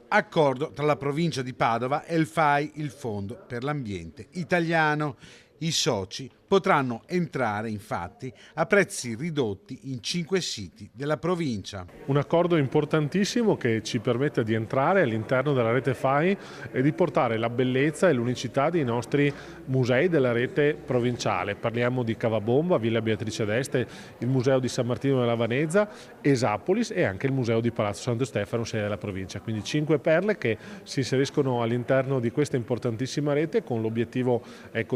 Accordo tra la provincia di Padova e il FAI, il Fondo per l'Ambiente Italiano. I soci potranno entrare infatti a prezzi ridotti in 5 siti della provincia. Un accordo importantissimo che ci permette di entrare all'interno della rete FAI e di portare la bellezza e l'unicità dei nostri musei della rete provinciale. Parliamo di Cavabomba, Villa Beatrice d'Este, il Museo di San Martino della Vanezza, Esapolis e anche il Museo di Palazzo Santo Stefano, sede della provincia. Quindi 5 perle che si inseriscono all'interno di questa importantissima rete con l'obiettivo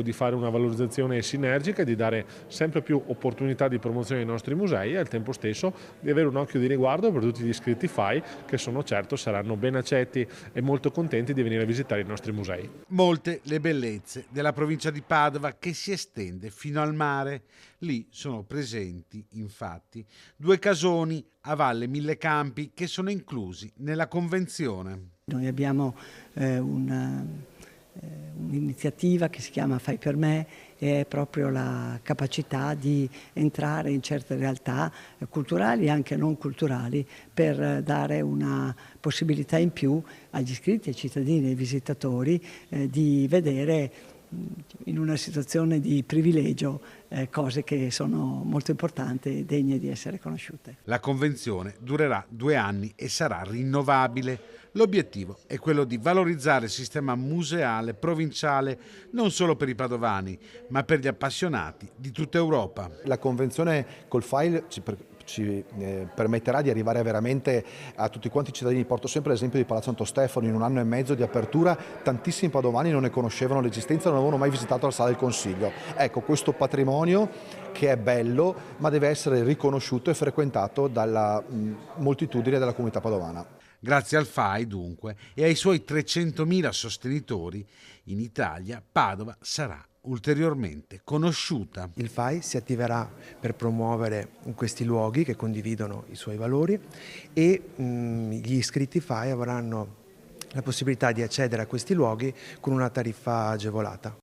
di fare una valorizzazione sinergica e di dare sempre più opportunità di promozione ai nostri musei e al tempo stesso di avere un occhio di riguardo per tutti gli iscritti FAI che sono certo saranno ben accetti e molto contenti di venire a visitare i nostri musei. Molte le bellezze della provincia di Padova che si estende fino al mare. Lì sono presenti infatti 2 casoni a Valle Mille Campi che sono inclusi nella convenzione. Noi abbiamo un'iniziativa che si chiama Fai per me e è proprio la capacità di entrare in certe realtà culturali e anche non culturali per dare una possibilità in più agli iscritti, ai cittadini e ai visitatori di vedere in una situazione di privilegio cose che sono molto importanti e degne di essere conosciute. La convenzione durerà 2 anni e sarà rinnovabile. L'obiettivo è quello di valorizzare il sistema museale provinciale non solo per i padovani, ma per gli appassionati di tutta Europa. La convenzione col FAI ci permetterà di arrivare veramente a tutti quanti i cittadini. Porto sempre l'esempio di Palazzo Santo Stefano. In 1 anno e mezzo di apertura tantissimi padovani non ne conoscevano l'esistenza, non avevano mai visitato la Sala del Consiglio. Ecco, questo patrimonio che è bello ma deve essere riconosciuto e frequentato dalla moltitudine della comunità padovana. Grazie al FAI, dunque, e ai suoi 300.000 sostenitori, in Italia Padova sarà ulteriormente conosciuta. Il FAI si attiverà per promuovere questi luoghi che condividono i suoi valori e gli iscritti FAI avranno la possibilità di accedere a questi luoghi con una tariffa agevolata.